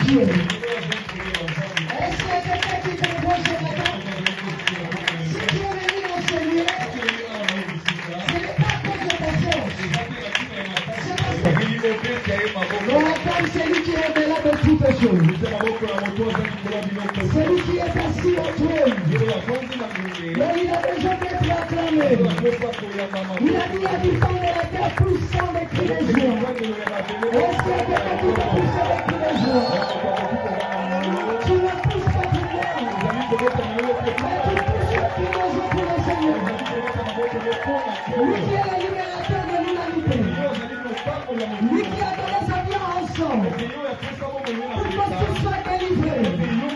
Dieu. Est-ce qu'il y a quelqu'un qui comprend ce matin? Si tu es venu dans ce lieu, ce n'est pas à cause de ta force. On acclame celui qui est au-delà de toutes choses. Celui qui est assis au trône. Mais il a besoin d'être acclamé. Il a dit habitants de la terre, poussant des cris de joie. Est-ce qu'il y a quelqu'un qui peut pousser des cris de joie? Tu ne pousses pas plus loin. Mais tu pousses les cris de joie pour le Seigneur. Lui qui est le libérateur de l'humanité. Lui qui a donné sa vie en sang. Pour que tu sois délivré.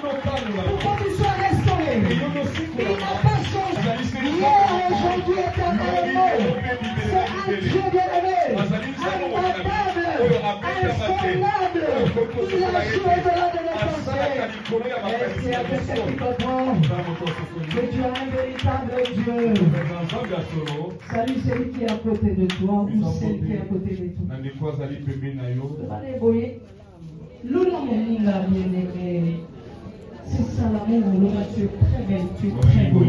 Pour que tu sois restauré. Il n'a pas changé. Hier, aujourd'hui, éternellement. C'est un Dieu bien-aimé. Imbattable. Infaillible. Il a joué au-delà de nos pensées. Est-ce qu'il y a quelqu'un qui comprend que tu as un véritable Dieu? Salut celui qui est à côté de toi ou celle qui est à côté de toi. Lula Moninga bien-aimé. C'est ça l'amour, Lula, tu es très belle, tu es très beau.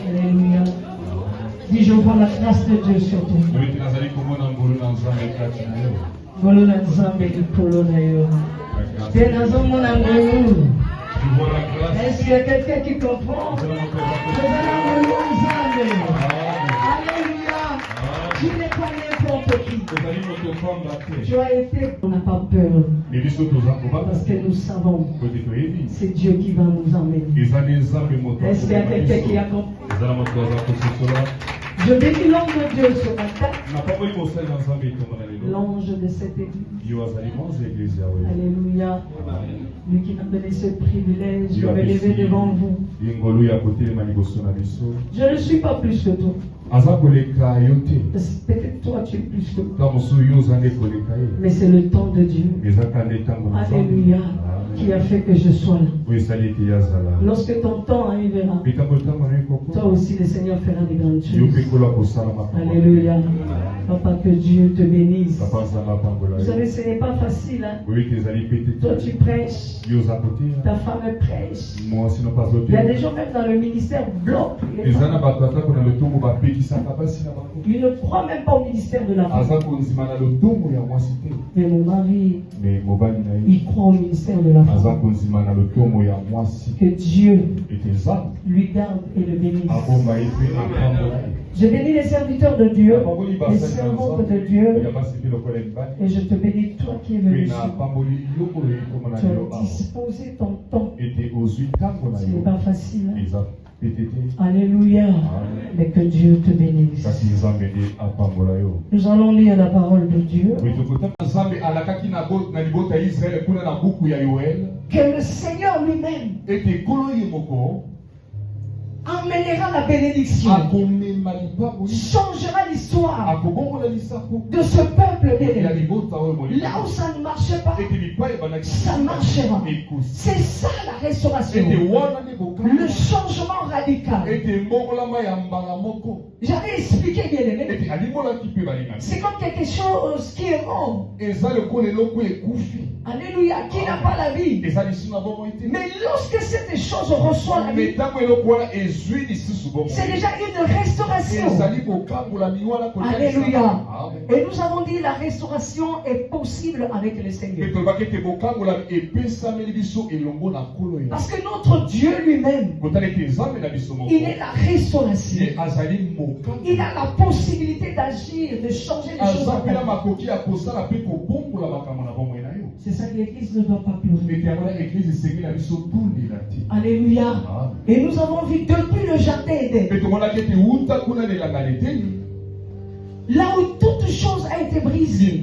Alléluia. Dis, je vois la grâce de Dieu sur toi. Volo na Nzambe likolo na yo. Te nazomona ngoyo. Est-ce qu'il y a quelqu'un qui comprend? Alléluia. Tu n'es pas n'importe qui. Tu as été. On n'a pas peur. Parce que nous savons. C'est Dieu qui va nous emmener. Est-ce qu'il y a quelqu'un qui a compris? Je bénis l'ange de Dieu ce matin. L'ange de cette église. Alléluia. Lui qui m'a donné ce privilège de me lever devant vous. Je ne suis pas plus que toi. Peut-être toi tu es plus que moi. Mais c'est le temps de Dieu. Alléluia. Qui a fait que je sois là. Lorsque ton temps arrivera, toi aussi le Seigneur fera des grandes choses. Alléluia. Papa, que Dieu te bénisse. Vous savez, ce n'est pas facile. Hein? Toi tu prêches, ta femme prêche. Il y a des gens même dans le ministère bloquent. Ils ne croient même pas au ministère de la femme. Mais mon mari, il croit au ministère de la femme. Que Dieu lui garde et le bénisse. Je bénis les serviteurs de Dieu, les servantes de Dieu, et je te bénis toi qui es venu. Tu as disposé ton temps. Ce n'est pas facile. Hein? Alléluia. Mais que Dieu te bénisse. Nous allons lire la parole de Dieu. Que le Seigneur lui-même emmènera la bénédiction, changera l'histoire de ce peuple béni. Là où ça ne marchait pas, ça marchera. C'est ça la restauration, le changement radical. J'avais expliqué bien aimé. C'est comme quelque chose qui est mort. Alléluia, qui n'a pas la vie. Mais lorsque cette chose reçoit la vie, c'est déjà une restauration. Alléluia. Et nous avons dit la restauration est possible avec le Seigneur. Parce que notre Dieu lui-même, il est la restauration. Il a la possibilité d'agir, de changer les choses. C'est ça que l'Église ne doit pas pleurer. Alléluia. Et nous avons vu depuis le jardin d'Éden, là où toute chose a été brisée.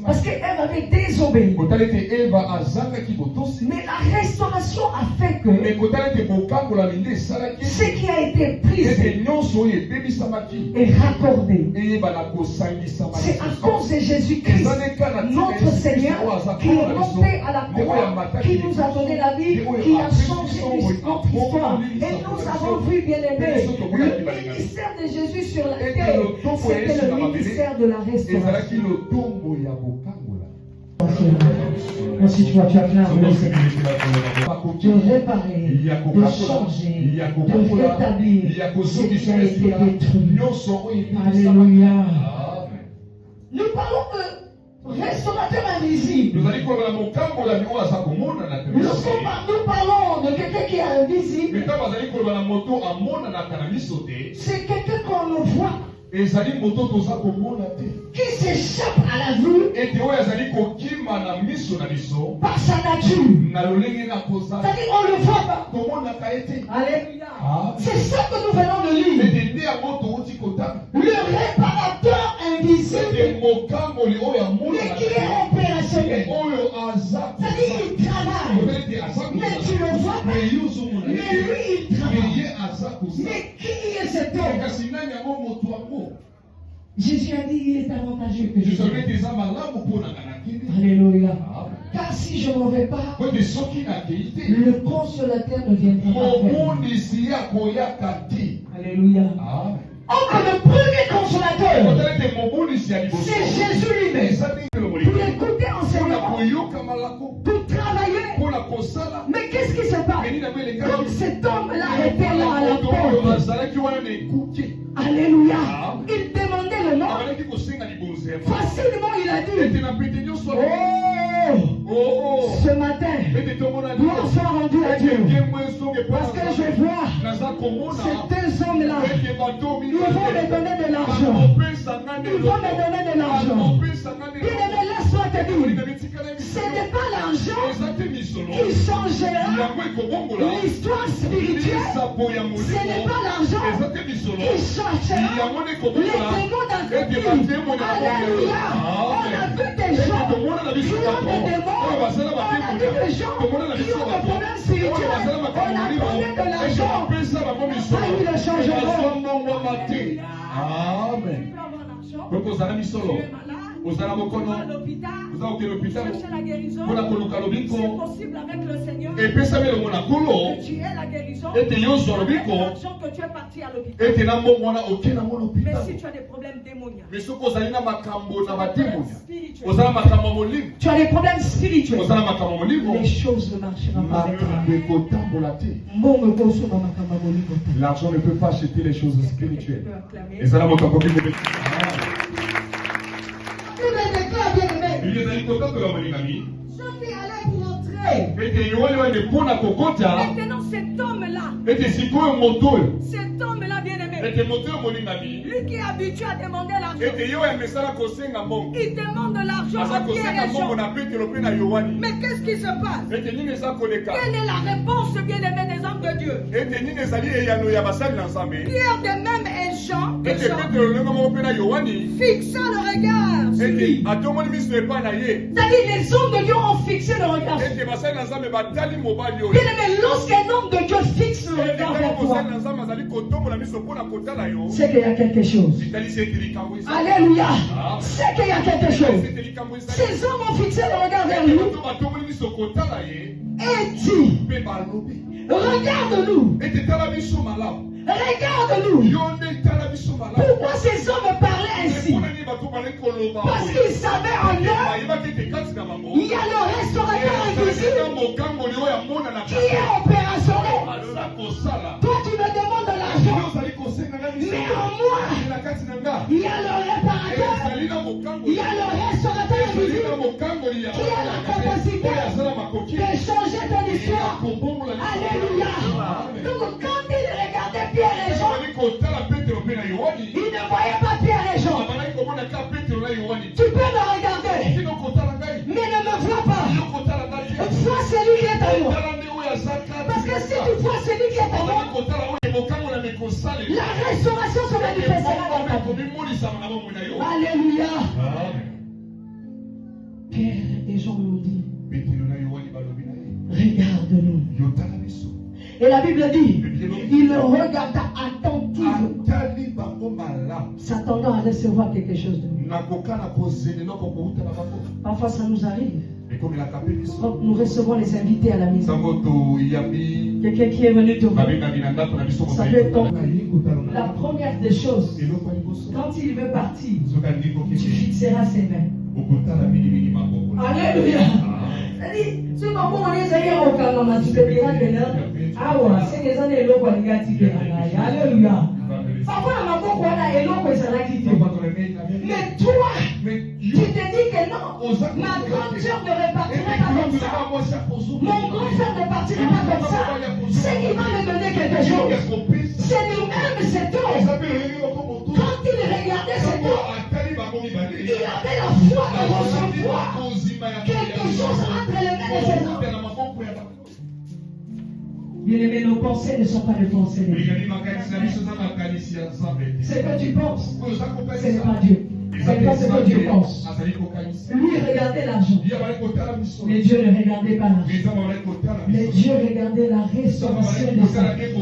Parce qu'Ève avait désobéi. Mais la restauration a fait que ce qui a été brisé est raccordé. C'est à cause de Jésus-Christ, notre Seigneur, qui est monté à la croix, qui nous a donné la vie, qui a changé notre histoire. Et nous avons vu, bien aimé, le ministère de Jésus sur la terre, c'était le ministère de la restauration. Merci, tu acclames le Seigneur. De réparer, de changer, de rétablir ce qui a été détruit. Alléluia. Nous parlons de restaurateur invisible. Lorsqu'on nous parlons de quelqu'un qui est invisible, c'est quelqu'un qu'on ne voit, qui s'échappe à la vue par sa nature. C'est-à-dire on ne le voit pas. Alléluia. C'est ça que nous venons de lire. Le réparateur invisible, mais qui est opérationnel. C'est-à-dire il travaille, mais tu ne le vois pas. Mais lui il travaille. Mais qui est cet homme? Jésus a dit il est avantageux que je sois. Alléluia. Car si je n'en vais pas, le consolateur ne viendra pas. Alléluia. Or que le premier consolateur, c'est Jésus lui-même. Pour écouter enseignement, pour travailler. Mais qu'est-ce qui se passe? Comme cet homme-là était là à la porte. Alléluia. Il demandait le nom. Facilement il a dit, oh, ce matin, gloire soit rendue à Dieu. Parce que je vois ces deux hommes-là, ils vont me donner de l'argent. Ils vont me donner de l'argent. Bien-aimé, laisse-moi te dire, ce n'est pas l'argent qui changera l'histoire spirituelle. Ce n'est pas l'argent qui changera les démons d'inquiétude. Alléluia. On a vu des gens qui ont des démons. On a vu des gens qui ont des problèmes spirituels. On a donné de l'argent. Ah, ils le changeront. Amen. Vous allez à l'hôpital, chercher la guérison. C'est possible avec le Seigneur que tu aies la guérison avec l'argent que tu es parti à l'hôpital. Mais si tu as des problèmes démoniaques, tu as des problèmes spirituels, les choses ne marcheront pas avec toi. L'argent ne peut pas acheter les choses spirituelles. Sophie allait pour entrer. Maintenant cet homme-là, bien-aimé, lui qui est habitué à demander l'argent, il demande de l'argent à Pierre et Jean. Mais qu'est-ce qui se passe? Quelle est la réponse, bien-aimé, des hommes de Dieu? Pierre de même et Jean, fixant le regard sur lui. C'est-à-dire les hommes de Dieu ont fixé le regard sur lui. Bien-aimé, lorsqu'un homme de Dieu fixe le regard vers toi, c'est qu'il y a quelque chose. Alléluia. C'est qu'il y a quelque chose. Ces hommes ont fixé le regard vers lui et dit, regarde-nous. Regarde-nous. Pourquoi ces hommes parlaient ainsi? Parce qu'ils savaient en eux, il y a le restaurateur invisible qui est opérationnel. Toi, tu me demandes de l'argent, mais en moi, il y a le réparateur, il y a le restaurateur invisible qui a la capacité de changer ton histoire. Alléluia. Donc, quand il regardait Pierre et Jean, il ne voyait pas Pierre et Jean. Tu peux me regarder, mais ne me vois pas. Vois celui qui est à moi. Parce que si tu vois celui qui est à moi, la restauration se manifestera dans ta vie. Alléluia. Pierre et Jean nous dit, regarde-nous. Et la Bible dit, il le regarda attentivement, s'attendant à recevoir quelque chose de nous. Parfois ça nous arrive. Quand nous recevons les invités à la maison, quelqu'un qui est venu te voir, ça peut être la première des choses. Quand il veut partir, tu fixeras ses mains. Alléluia. C'est-à-dire, ce moment où les aïeux ont commencé à dire ah ouais, c'est des années longues à négatif. Alléluia. Parfois, la maman a est longue et ça l'a quitté. Mais toi, tu te dis que non, ma grande sœur ne répartirait pas comme ça. Mon grand frère ne partirait pas comme ça. C'est qu'il va me donner quelque chose. C'est lui-même, c'est tout. Quand il regardait cet homme, il avait la foi dans son foi. Quelque chose entre les mains de cet homme. Bien-aimés, nos pensées ne sont pas les pensées de Dieu. Ce que tu penses, ce n'est pas Dieu. C'est pas ce que Dieu pense. Lui regardait l'argent. Mais Dieu ne regardait pas l'argent. Mais Dieu regardait la restauration de sa vie.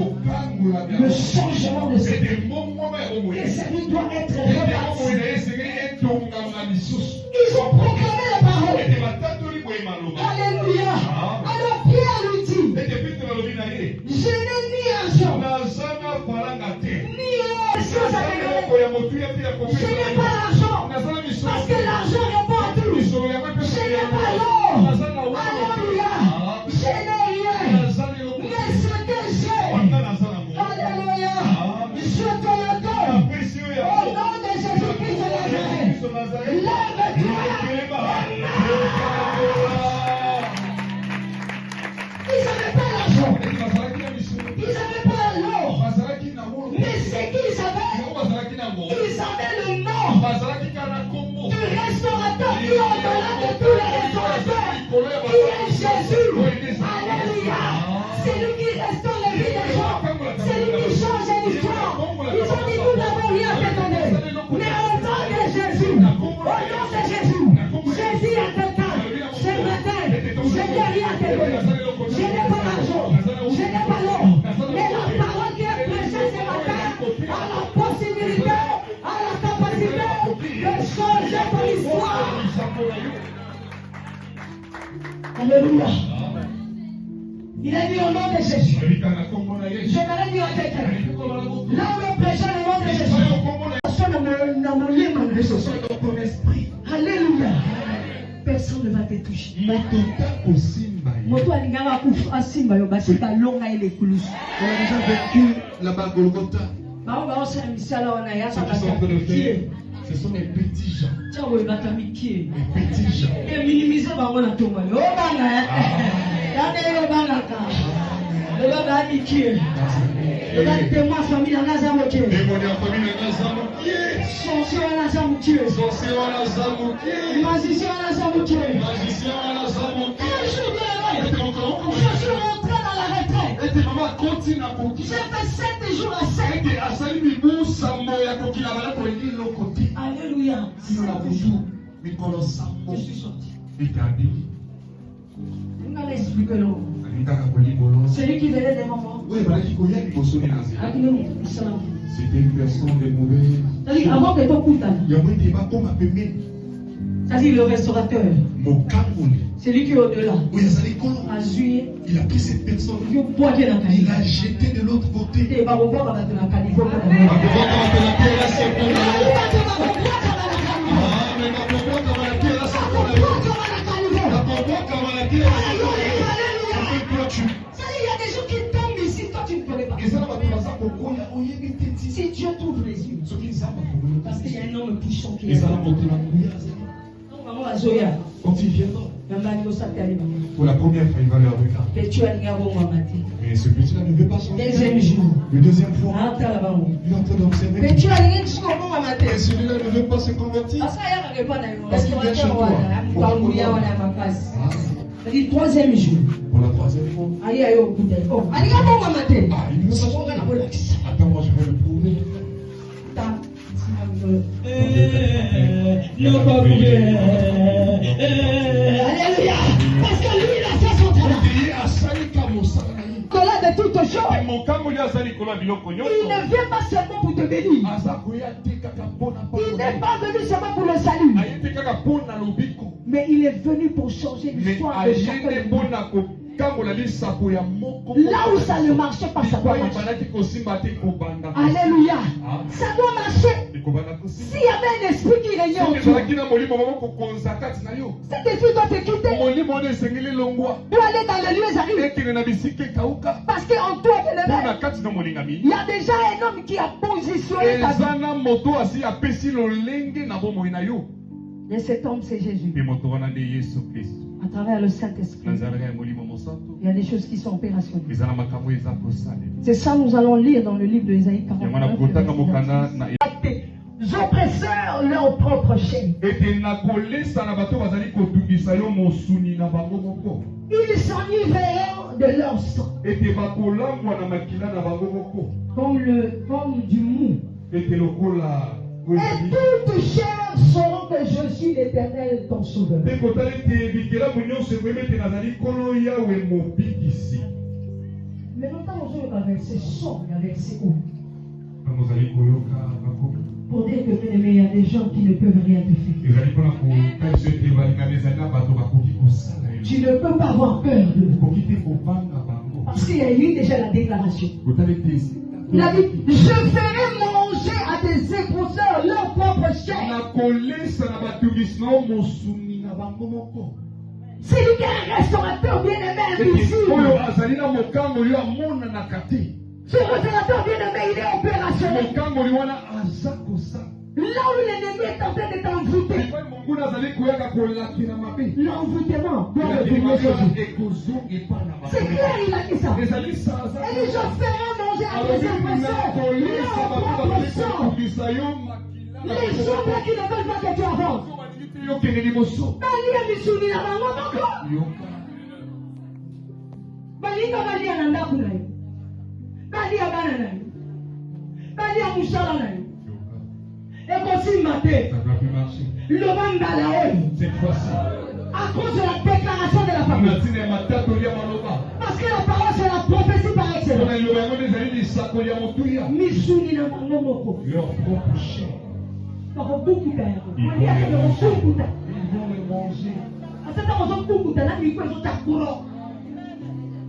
Le changement de sa vie. Et sa vie doit être répartie. Ils ont proclamé la parole. Alléluia. Alors Pierre lui dit, je n'ai ni argent, ni chose à te donner. Je n'ai pas l'argent, parce que l'argent répond à tout. Je n'ai pas l'or. Alléluia. Je n'ai rien. Mais ce que j'ai, alléluia, je te le donne. Au nom de Jésus-Christ de Nazareth. Lève-toi. Ils n'avaient pas l'argent. Ils n'avaient pas l'or. Mais c'est qu'ils avaient. Ils avaient le nom du restaurateur qui est au-delà de tous les restaurateurs. Qui est Jésus. Alléluia. C'est lui qui restaure la vie des gens. C'est lui qui change l'histoire. Ils ont dit nous n'avons rien à te donner. Mais au nom de Jésus. Au nom de Jésus. Jésus à quelqu'un. Ce matin, je n'ai rien à te donner. Je n'ai pas l'argent. Je n'ai pas l'or. Mais la parole qui est prêchée ce matin a la possibilité, a la capacité de changer ton histoire. Alléluia. Il a dit au nom de Jésus. J'aimerais dire à quelqu'un. Là où on prêche le nom de Jésus. Dans mon lit, ton esprit. Alléluia. Personne ne va te toucher. Moto alinganga kufa asimba yo basika longa ile kulusu. On a déjà vécu là-bas Golgotha. Ce sont les petits gens. Les petits gens. Et minimiser bango na tonga. Yo banga. Dane yo banga ka. Yo banga mikie. Yo banga témoin famille na zamoke. Témoin famille na zamoke. Sorcier na zamoke. Sorcier na zamoke. Magicien na zamoke. Magicien na zamoke. Je suis rentré dans la retraite. Et tes mamans continuent à courir. J'ai fait 7 jours à 7. Et à salut Bibou Sambo ya kokila bala ko ndi lo côté. Alléluia. Sinon la bonjour. Mikolo Sambo. Je suis sorti. Bitabi. On va l'expliquer là. Celui qui venait des mamans. Oui, voilà qui connaît Bibosoni Nazi. C'était une personne de mauvais. C'est-à-dire avant que ton couple. Il y a moins de débat comme à Pémé. C'est-à-dire le restaurateur. C'est lui qui est au-delà. Il a pris cette personne. Il a jeté de l'autre côté. Il a des gens qui tombent ici, toi tu ne connais pas. Si Dieu t'ouvre les yeux, parce qu'il y a un homme puissant qui est là. Quand il viendra, pour la première fois, il va leur regarder. Mais ce petit-là ne veut pas changer. Deuxième jour. Le deuxième fois, il est en train d'observer. Et celui-là ne veut pas se convertir. Parce qu'il vient chez toi. C'est-à-dire troisième jour. Pour la troisième fois. Il veut pas changer. Attends, moi je vais le prouver. Alléluia. Parce que lui, il a fait son travail. Collat de toutes choses. Il ne vient pas seulement pour te bénir. Il n'est pas venu seulement pour le salut. Mais il est venu pour changer l'histoire de chacun. Là où ça ne marchait pas, ça doit marcher. Alléluia. Ça doit marcher. S'il y avait un esprit qui régnait en toi, cet esprit doit te quitter. Doit aller dans les lieux arides. Parce qu'en toi, il y a déjà un homme qui a positionné ta vie. Et cet homme, c'est Jésus. À travers le Saint-Esprit, il y a des choses qui sont opérationnelles. C'est ça que nous allons lire dans le livre de Ésaïe 49. Tes oppresseurs leur propre chaîne. Ils s'enivreront de leur sang. Comme du mou. Et toute chair sauront que je suis l'Éternel, ton sauveur. Mais longtemps, on a verset 100, il y a verset où? Pour dire que, bien aimé, il y a des gens qui ne peuvent rien te faire. Tu ne peux pas avoir peur de eux. Parce qu'il y a eu déjà la déclaration. Il a dit, je ferai manger à tes épouseurs leur propre chair. C'est lui qui est un restaurateur bien-aimé invisible. Ce restaurateur bien-aimé, il est opérationnel. Là où l'ennemi est en train de t'envoûter, l'envoûtement doit revenir sur lui. C'est clair, il a dit ça. Et dit, je ferai manger à tes oppresseurs leur propre sang. Les gens qui ne veulent pas que tu avances. Cette fois-ci, à cause de la déclaration de la parole. Parce que la parole c'est la prophétie par excellence. Leur propre chair. Ils vont le manger.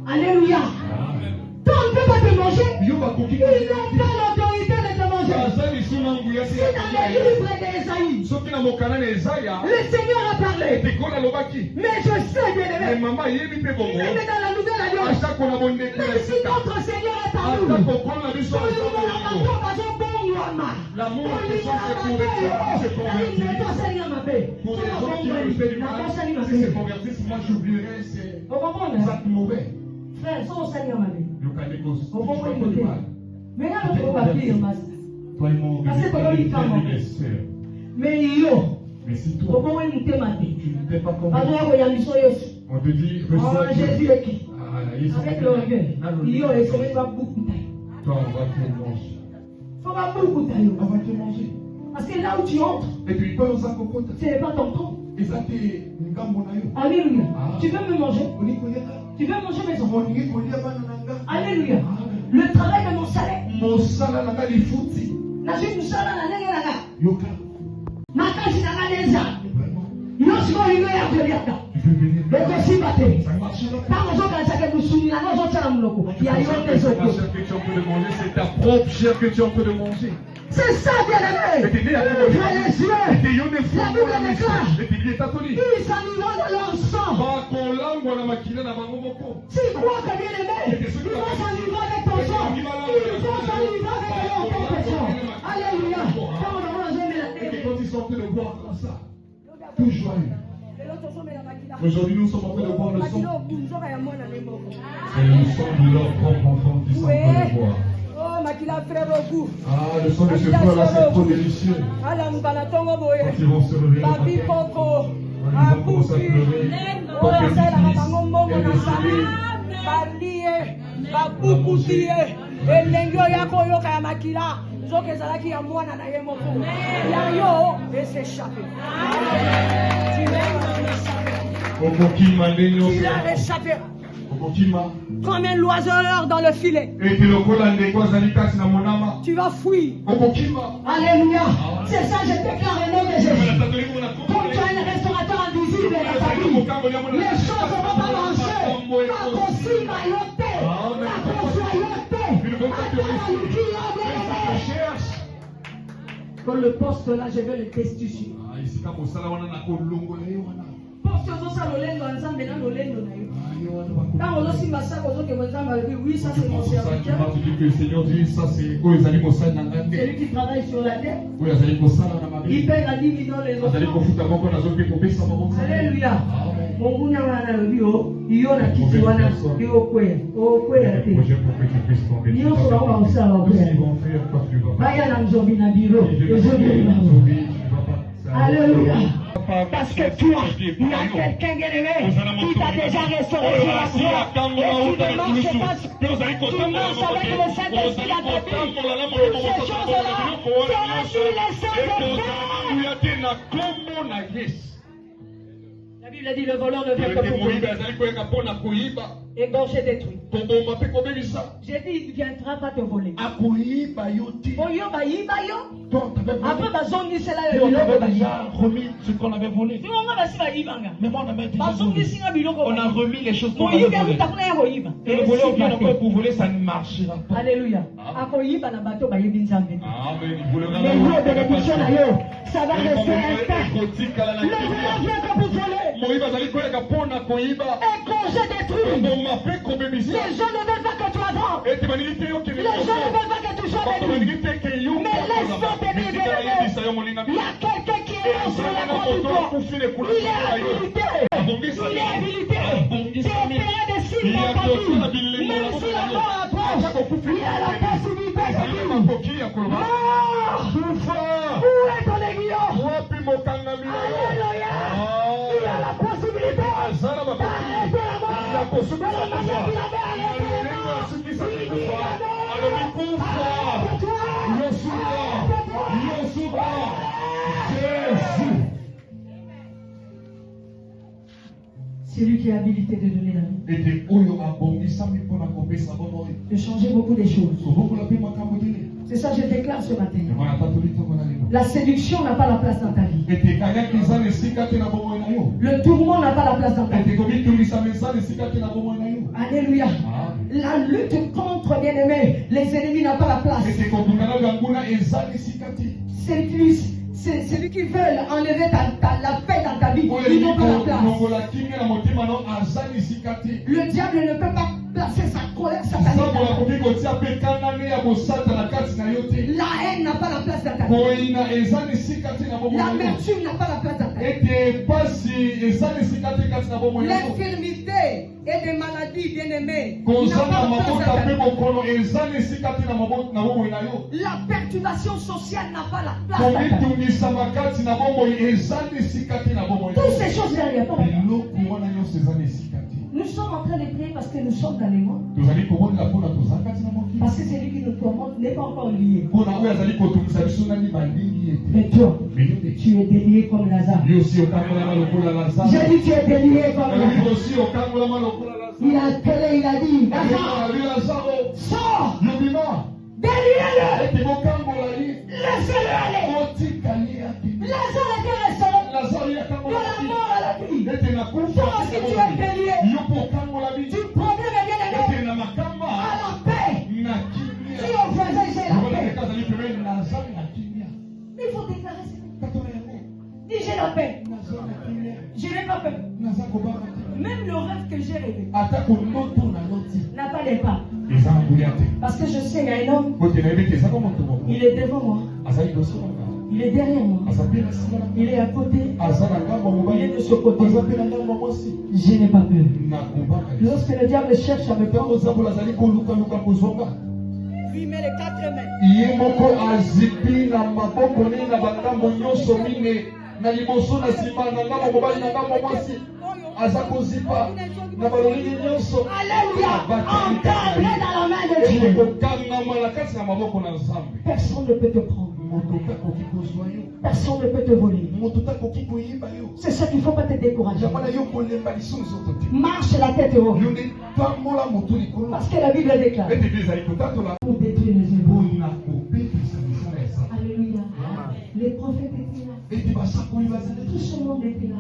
Alléluia. Toi, on ne peut pas te manger. Ils n'ont pas l'autorité de te manger. C'est dans le livre d'Ésaïe. Le Seigneur a parlé. Mais je sais, bien aimé. Mais dans la nouvelle alliance, même si notre Seigneur est parmi nous, l'amour de Dieu pour les gens qui veulent faire du mal, si c'est converti, moi j'oublierai, c'est mauvais. Frère, sans Seigneur ma vie. On va pas du mal. Mais là, on va pas dire, toi et mon mais yo, mais si toi, tu ne t'es pas comme on te dit, Jésus est qui? Avec l'orgueil. Yo, il faut pas beaucoup de toi, on va te manger. Il faut pas beaucoup de on va te manger. Parce que là où tu entres, et puis pas aux accompagnes. ce n'est pas ton temps. Et ça t'est Alléluia. Tu veux me manger? Tu veux manger mes enfants? Alléluia. Le travail de mon salaire. Mon salaire n'a pas les foutis. La suite du salaire n'a rien à faire. Ma case n'a rien à faire. Yo, si on y va, il y a de mais aussi batté. Quand on a ça que nous soulignons, nous autres il y a eu des autres. C'est ta propre chair que tu es en train de manger. C'est ça, bien-aimé. Ouvre les yeux. La Bible déclare. Ils s'enivraient de leur sang. Si tu crois que bien-aimé, ils vont s'enivrer avec ton sang. Ils vont s'enivrer avec leur propre sang. Alléluia. Et quand ils sont en train de boire comme ça, tout joyeux. Aujourd'hui, nous sommes en train de boire le sang. C'est le sang de leur propre enfant qui sont en train de boire. Ah, le sang de ce frère-là, c'est trop délicieux. Quand ils vont se réveiller, quand ils vont commencer à pleurer, quand ils il a échappé. Comme un oiseleur dans le filet. Tu vas fuir. Alléluia. C'est ça, je déclare le nom de Jésus. Comme tu as un restaurateur invisible dans la famille, les choses ne vont pas marcher. que le poste là, je vais le destituer. Poste ça l'olendo ensemble dans l'olendo na yo. Quand on aussi massa ko que vous avez oui ça c'est mon serviteur. Le Seigneur dit ça c'est quoi ils allaient ça na ngande. C'est lui qui travaille sur la terre. Oui, ils allaient ça na mabe. Il paye à 10 millions les autres. Alléluia. Mon bunya wana lobio, iyo na kiti wana, iyo kwe. O kwe ate. Iyo so ba usa ba kwe. Baya na nzobi na biro, nzobi na. Alléluia. Parce que toi, il y a quelqu'un qui t'a déjà restauré sur la croix. Et tu ne marches pas, tu marches avec le Saint-Esprit dans ta vie. Toutes ces choses-là, tu as reçu les Saint-Esprit. La Bible dit le voleur ne vient que pour voler. Égorger, détruire. J'ai dit, il ne viendra pas te voler. Après, c'est là on avait déjà remis ce qu'on avait volé. Mais moi, on a remis les choses qu'on avait volées. Et le voleur vient encore pour voler, ça ne marchera pas. Alléluia. Amen. Ça va rester intact. Le voleur vient que pour voler. Égorger, détruire. Les gens ne veulent pas que tu avances. Les gens ne veulent pas que tu sois béni. Mais laisse tomber, bien-aimé. Il y a quelqu'un qui est là sur la croix du corps. Il est habilité. Il est habilité. C'est opéré de signes dans ta vie. Même si la mort approche, il y a la possibilité de vivre. Mort! Où est ton aiguillon? Alléluia! Il y a la possibilité d'arrêter la mort. C'est lui qui est habilité de donner la vie. De changer beaucoup de choses. C'est ça que je déclare ce matin. La séduction n'a pas la place dans ta vie. Le tourment n'a pas la place dans ta vie. Alléluia. La lutte contre, bien-aimé, les ennemis n'a pas la place. C'est lui qui veut enlever la paix dans ta vie. Ils n'ont pas la place. Le diable ne peut pas placer sa colère satanique. La haine n'a pas la place dans ta vie. L'amertume n'a pas la place dans ta vie. L'infirmité et des maladies, bien-aimées, n'a pas la place dans ta vie. La perturbation sociale n'a pas la place dans ta vie. Toutes ces choses derrière toi. Nous sommes en train de prier parce que nous sommes dans les mondes. Parce que celui qui nous tourmente n'est pas encore lié. Mais toi, tu es délié comme Lazare. J'ai dit tu es délié comme Lazare. Il a appelé, il a dit, Lazare, sors. Déliez-le. Laissez-le aller. Lazare était restauré de la mort à la vie. Toi aussi tu es délié. Tu problème est bien aimé à la paix. Si on faisait, c'est la paix. Mais il faut déclarer ça. Dis j'ai la paix. Je n'ai pas peur. Même le rêve que j'ai rêvé n'a pas d'impact. Parce que je sais qu'il y a un homme. Il est devant moi. Il est derrière moi. Il est à côté. Il est de ce côté. Je n'ai pas peur. Lorsque le diable cherche à me prendre, lui met les 4 mains. Alléluia. Encadré dans la main de Dieu. Personne ne peut te prendre. Personne ne peut te voler. C'est ça qu'il ne faut pas te décourager. Marche la tête haute. Parce que la Bible déclare pour détruire les ennemis. Alléluia. Les prophètes étaient là. Tout ce monde était là.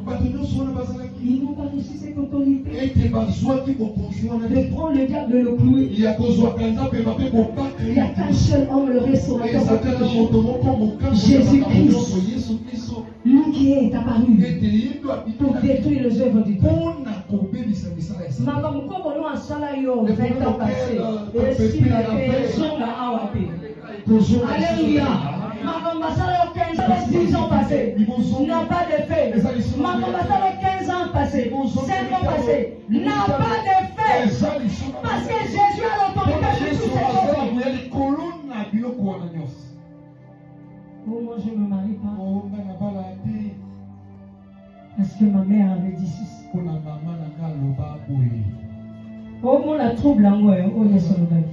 Ils n'ont pas reçu cette autorité. de prendre le diable de le clouer. Il n'y a qu'un seul homme, le restaurateur de tous les jours. Jésus-Christ. Lui qui est apparu pour détruire les œuvres du diable. Maman, comme nous en salaire 20 ans passés, et si la personne a awapé. Alléluia. Maman, ma salaire 15 ans, 10 ans passés, n'a pas d'effet. Maman, ma salaire 15 ans passés, 5 ans passés, n'a pas d'effet. Parce que Jésus a l'autorité sur toutes ces choses. Oh, moi je ne me marie pas. Parce que ma mère avait dit ceci. Oh, mon la trouble en moi, oh, yes, on va dire.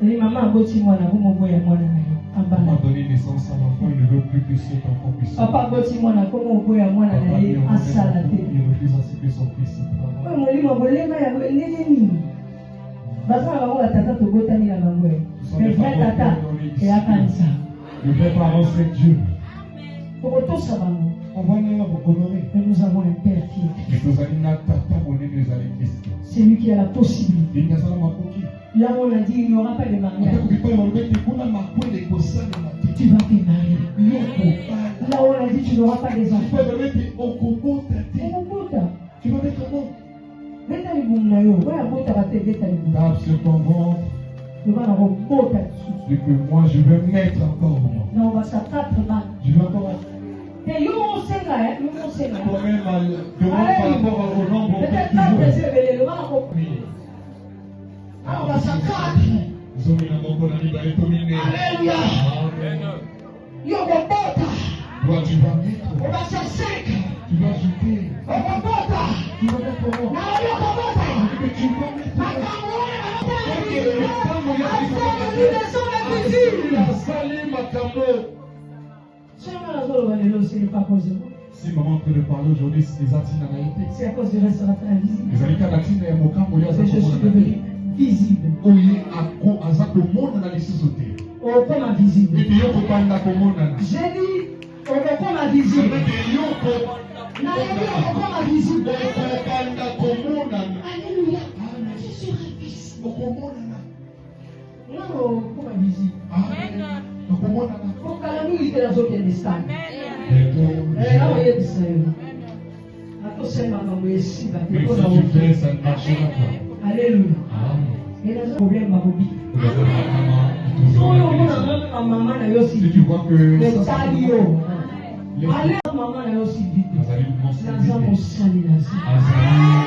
Et maman a bâti moi, là, vous m'envoyez moi, là. On a donné naissance à l'enfant, il ne veut plus que cet enfant puisse. Papa bâti moi, là, comment on voit moi, là, en saladé. Il refuse à ce que son fils travaille. Oh, mon lit, mon volet, mais il y a des Basa la maman, la tata, te botani la maman. Le frère tata, et à Kansa. Le vrai parent, c'est Dieu. Pour tout ça, maman. Et nous avons un Père qui est. C'est lui qui a la possibilité. Là où on a dit il n'y aura pas de mariage. Tu vas te marier. Là où on a dit tu n'auras pas des enfants. Tu vas mettre comment? Tape sur ton ventre. C'est que moi je vais mettre encore moi. Non, on va s'attraper. Je vais encore. Toi-même, par rapport au nombre de on va s'attraper. Alléluia. Toi, tu vas mettre. On va s'asseoir. Tu vas ajouter. On va mettre. Tu vas mettre comment? Tu vas si maman peut le parler aujourd'hui, c'est des attines à réalité. C'est à cause du restaurateur invisible. Les amis, je suis devenu visible. J'ai On peut ma visible. dit, on peut ma visible. Alléluia. Je suis ravie. Non, on peut ma visible. Pour qu'à nous, il était dans aucun destin. Là, on est ça. Si tu fais, ça ne marchera pas. Alléluia. Il y a un problème, ma bobie. Si tu vois que ça maman est aussi vite.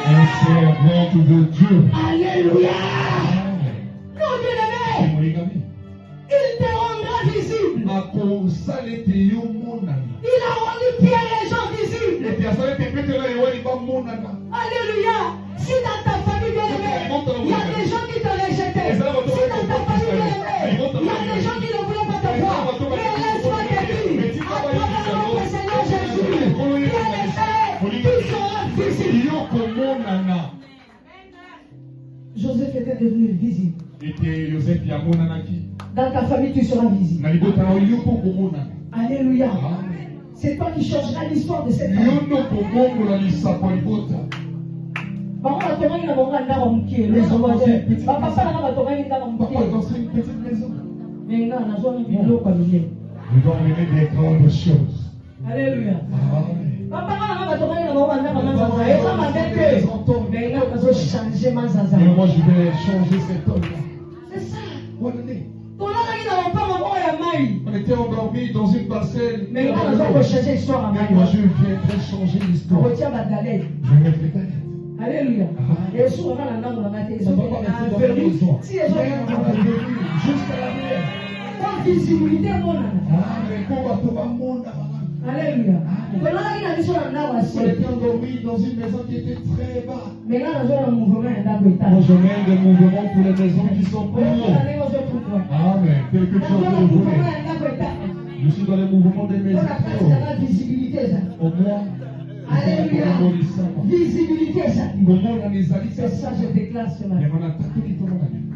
un servant de Dieu. Alléluia. Non, bien-aimé. Il te rendra visible. Il a rendu Pierre et Jean visibles. Alléluia. Si dans ta famille bien-aimée, il y a des gens qui t'ont rejeté. Si dans ta famille bien-aimée, il y a des gens qui ne voulaient pas te voir. Mais laisse-moi te dire, à travers notre Seigneur Jésus, bien-aimé, tu seras visible. Joseph était devenu visible. Dans ta famille, tu seras visible. Alléluia. C'est toi qui changeras l'histoire de cette famille. Papa, dans une petite maison. Nous devons mener des grandes choses. Alléluia. Mais moi je vais changer cet homme-là. C'est ça. On était endormis dans une parcelle. Mais moi je viendrai changer l'histoire. Je vais mettre les galettes. Alléluia. Et souvent, on a jusqu'à la mer. Pas visibilité, mon Alléluia. On était endormis dans une maison qui était très bas. Mais là, on a un mouvement Moi, je mène des mouvements pour les maisons qui sont plus hauts. Amen. Quelque chose de vous. Je suis dans les mouvements des maisons très hauts. Au moins. Alléluia. Visibilité, ça. C'est ça, je déclare ce matin.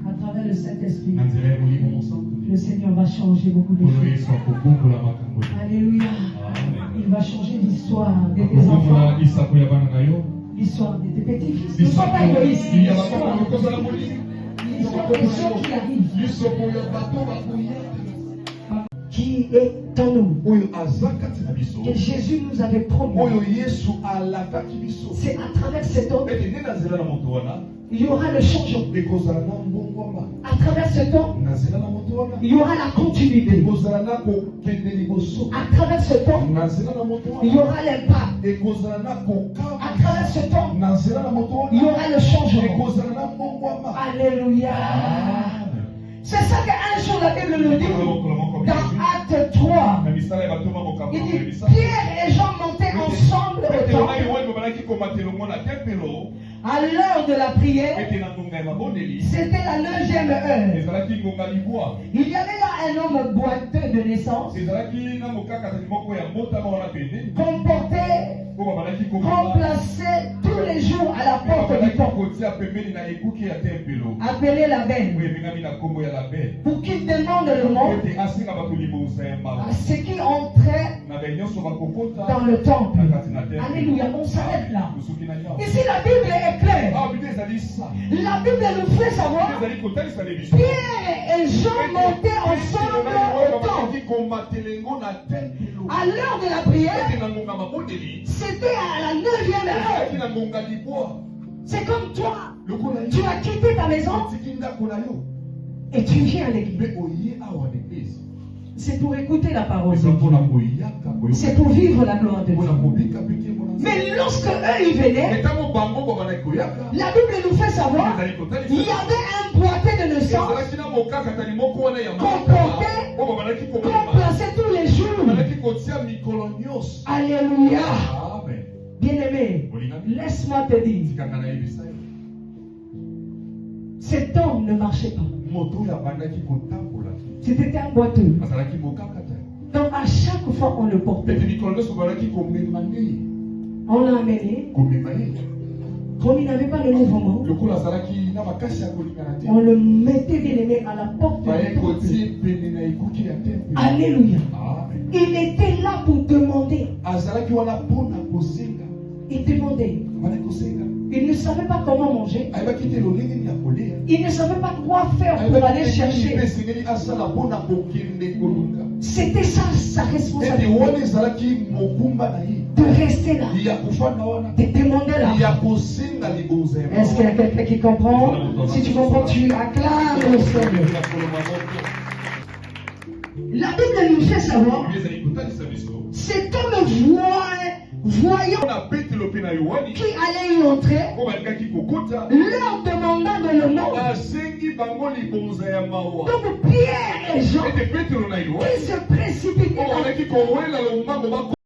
À travers le Saint-Esprit, le Seigneur va changer beaucoup de choses. Alléluia. Il va changer l'histoire de tes enfants. Ils sont des petits-fils. Ils ne sont pas égoïstes. Ils sont des gens qui arrivent. Qui est en nous. Que Jésus nous avait promis. C'est à travers cet homme. Il y aura le changement. À travers cet homme, il y aura la continuité. À travers cet homme, il y aura l'impact. À travers cet homme, il y aura le changement. Alléluia. C'est ça qu'un jour la Bible nous dit dans Acte 3. Il dit Pierre et Jean montaient ensemble au temple. À l'heure de la prière, c'était la 9e heure. Il y avait là un homme boiteux de naissance, comporté, remplacé tous les jours à la porte du temple, appelé la belle, pour qu'il demande le monde à ceux qui entraient dans le temple. Alléluia, on s'arrête là. Ici la Bible est claire. La Bible nous fait savoir Pierre et Jean montaient ensemble au temple. À l'heure de la prière, c'était à la 9e heure. C'est comme toi. Tu as quitté ta maison et tu viens à l'église. C'est pour écouter la parole. C'est pour vivre la gloire de Dieu. Mais lorsque eux ils venaient, la Bible nous fait savoir il y avait un boiteux de naissance comporté, remplacé tous les jours. Alléluia. Bien-aimé, laisse-moi te dire, cet homme ne marchait pas. C'était un boiteux. Donc à chaque fois on le portait. On l'a amené. Comme il n'avait pas le mouvement, on le mettait bien aimé à la porte du temple. Alléluia. Il était là pour demander. Il demandait. Il ne savait pas comment manger. Il ne savait pas quoi faire pour aller chercher. C'était ça sa responsabilité. De rester là. De demander là. Est-ce qu'il y a quelqu'un qui comprend? Si tu comprends, tu acclames le Seigneur. La Bible nous fait savoir, cet homme voyant qui allait y entrer, leur demandant de le nom. Donc Pierre et Jean, ils se précipitaient.